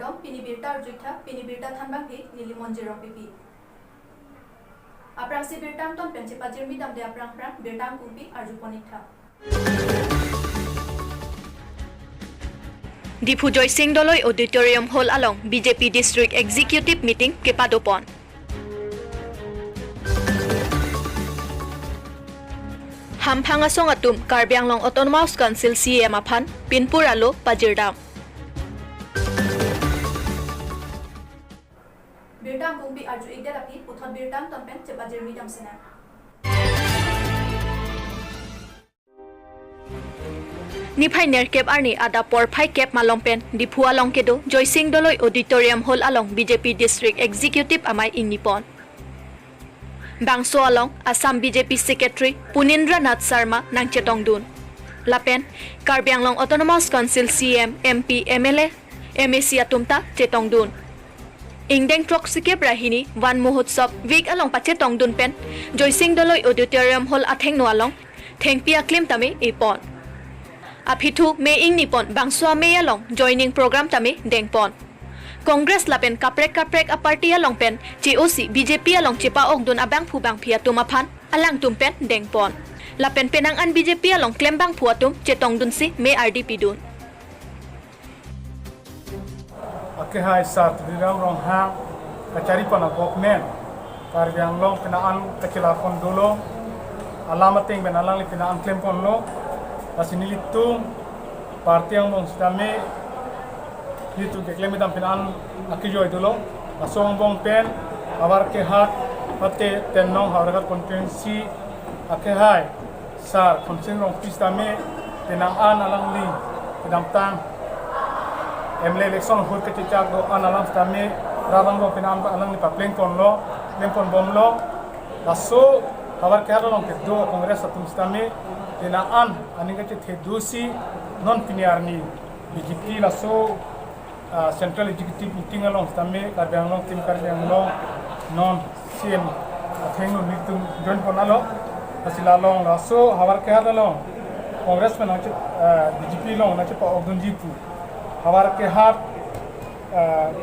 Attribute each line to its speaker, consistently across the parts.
Speaker 1: Pardon, Pinibirta Arjita, Pinibirta Thanbaki, Lili Monjero Pipi. Aprang si Birtam Ton Penchipa Jermi Dam de Aprang Prang, Birtam Kumpi, Arjuponita.
Speaker 2: Dipu Joy Singh Doloi Auditorium Hall along BJP District Executive Meeting Kepadopon. Hampanga Songatum Karbi Anglong Autonomous Council CM Aphan Pinpur Alo Pajirdam.
Speaker 1: Birtam Kumpi Arju Igderapi, Puthon Birtam Ton Pen Chepa Jermi Dam Sena.
Speaker 2: Niphai Nerkep Arni Ada Porphai Kep Malongpen Dipu Along Kedo Joy Singh Doloi Auditorium Hall along BJP District Executive Amai in Nippon. Bangso along Assam BJP Secretary Punindra Nath Sharma nang Chetong Dun. Lapen Karbi Anglong Autonomous Council CM MP MLA MAC Atumta Chetong Dun. Ingdeng Troksikep Rahini Wan Mahotsav Week along Pachetong Dun Pen Joy Singh Doloi Auditorium Hall Atheng no along Thengpia Claim Tame Ipon. Apithu me ing Nippon Bangsua me along joining program tame Dengpon. Congress lapen kaprek a party along pen GOC BJP along Chipa Ogdun abang phubang phia tumaphan alang tumpen Dengpon. Lapen penang an BJP along klembang phuatum Chetong Dun si me RDP dun.
Speaker 3: Ake hai sat dirang rong hang kacari pana government Karbi Anglong penaan kecila kondolo alamating benalang li penaan klempon lo asini litung parti yang mong stame itu keklemi dam penaan akijo idolo asong bong pen awar ke hat pate tenong hawragat konstituensi ake hai sar konsen rong pistame penang an alang li pedam tang MLA election hur ke cicak do an alang stame rabang do penang alang li papleng kon lo lempon bom lo laso awar ke halong ke do kongres atum stame penaan aninga che thedusi non piniarni BJP laso Central Executive Meeting along stame Karbi Anglong tim Karbi Anglong non CM atheng no nitum join konalo asila long laso hawar ke halong Congress men nache BJP long nache pa ogdunji pu hawar ke hat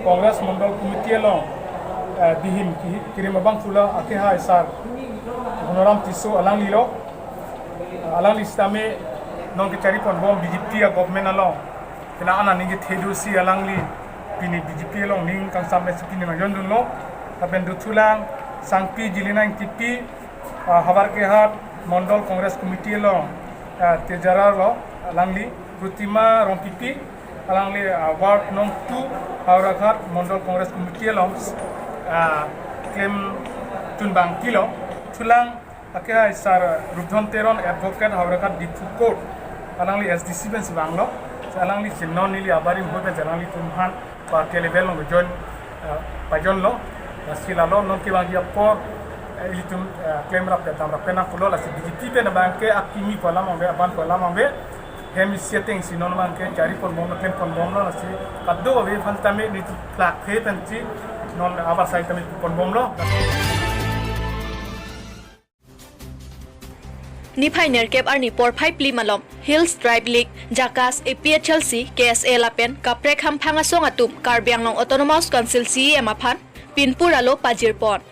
Speaker 3: Congress Mandal Committee long dihim kirim abang pula ake ha isar honoram tiso alang lilo alang listame non ke cari pon bom BJP a government along kena ana ningi thedusi alang li pini BJP along ning kang samne sipini ma yondun lo tapen du tulang sangpi jilinang tipi habar ke hat Mandal Congress Committee along tejarar lo alang li Rutima Rompipi alang li ward nong 2 Hauragat Mandal Congress Committee along claim tunbang kilo tulang akhirnya sar Rudhon Teron advocate Hauragat Dipu Court alang li SDC ben sebanglo alang li sinon li abari hobe alang li tumhan party level lo join pajon lo sila lo non ki bagi apor ilitum claim rap datam rap pena kulo la BJP pena banke akimi pola mambe aban pola mambe hem setting sinon banke cari pon bom claim pon bom lo nasi kaddo ave fantame ni plak he tanti non abar sai tame pon bom lo
Speaker 2: Niphai Nerkep Arni Porphai Pli Malom Hills Tribe League Jakas APHLC KSA Lapen Kaprek Hampanga Songatum Karbi Anglong Autonomous Council CM Aphan Pinpur Alo Pajirpon.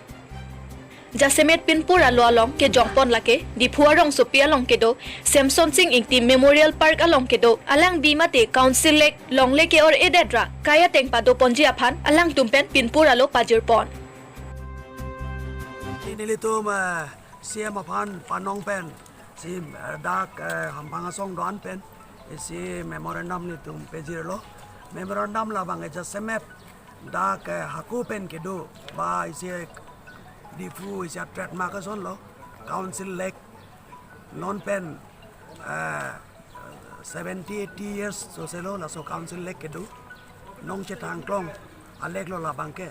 Speaker 2: Jasemet Pinpur Alo along ke Jongpon lake Dipuarong Sopi along kedo Samson Singh Ingti Memorial Park along kedo alang bimate Council Lake Long Lake or Ededra Kaya Teng Pado Ponji Aphan alang tumpen Pinpur Alo Pajirpon.
Speaker 4: Inilitum CM Aphan Panong Pen si dak hampanga song doan pen si memorandum ni tum pejiro memorandum la bang just semep dak haku pen kedo ba isi difu isi attract makason lo council lake non pen 70-80 years so selo la so council lake kedo nong chetang klong alek lo la bangke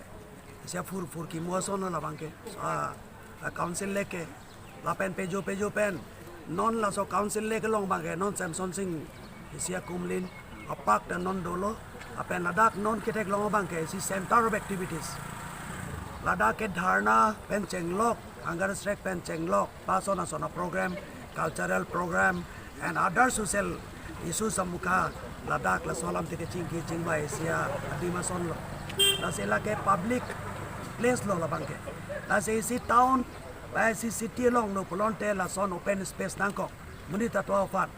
Speaker 4: sia fur ki moson la bangke council lake la pen pejo pen non la so council leke long bangke non Samson Singh isia kumlin apak dan non dolo apen ladak non ketek long bangke si center of activities ladak ke dharna pen chenglok angar strek pen chenglok pasona sona program cultural program and other social issues samuka Ladakh la solam tike chingki chingba Asia adima son lo la se la ke public place lo la bangke la se si town ba si city long lo polonte la son open space nangko muni ta to fan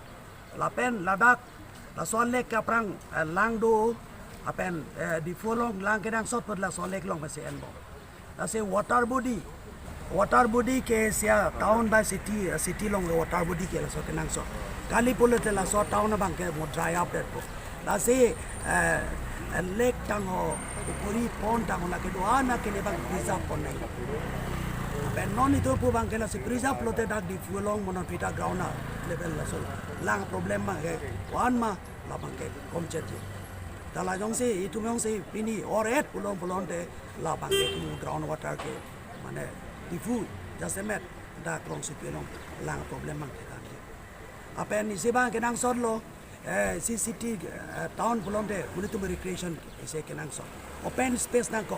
Speaker 4: la pen Ladakh la son lek kaprang lang do apen di folong lang kedang sot pod la son lek long ba se enbo la se water body ke sia town by city long water body ke la so kenang so kali pole te la so town bang ke mo dry up det po la se lake tang ho puri pond tang la ke do ana ke le bang preserve pon nai ben non itu po bang ke la se preserve lote dak di fulong mon pita ground level la so lang problem ma ke wan ma la bang ke kom chet tala jong se itu mong se pini oret pulong te la bang ke ground water ke mane di fu jasemet dak long se pelong lang problem ma ke apen isi bang kenang sot lo si city town pulonde muni tu recreation ise kenang sot open space nang ko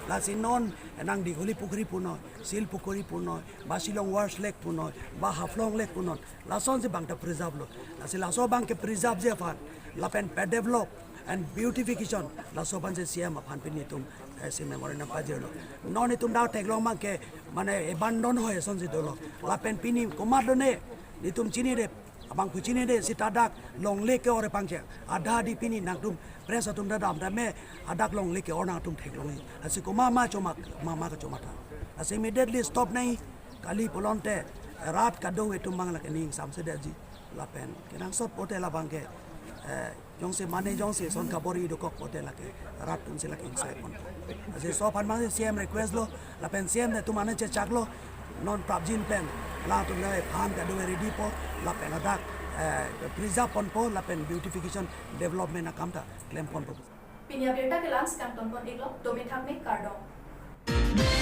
Speaker 4: la sinon nang di holi pukri puno sil pukri puno ba silong wash lake puno ba haflong lake puno la son si bang ta preserve lo la si la so bang ke preserve je fan la pen pe develop and beautification la so ban je siam fan pin tum si memory na pajero non itum da tek long mang ke mane abandon hoye son si dolo la pen pini komar do ne itum chini de abang pucine de sitadak long leke ore pangche ada di pini nagdum presa tum dadam dame adak long leke ona tum thek long asiko mama ka chomata as immediately stop nai kali polonte rat kado etum mangla kening samse deji lapen kenang sot pote la bangke jongse mane jongse son kabori do kok pote la ke rat tum se la ke inside pon as so pan mang cm request lo lapen cm ne tum ane che chaklo non prabjin plan la tum le phan ka do ready po la pen adak preserve pon po la pen beautification development akamta claim pon po
Speaker 1: Pinya berta ke lans kanton pon iglo domi thak me kardong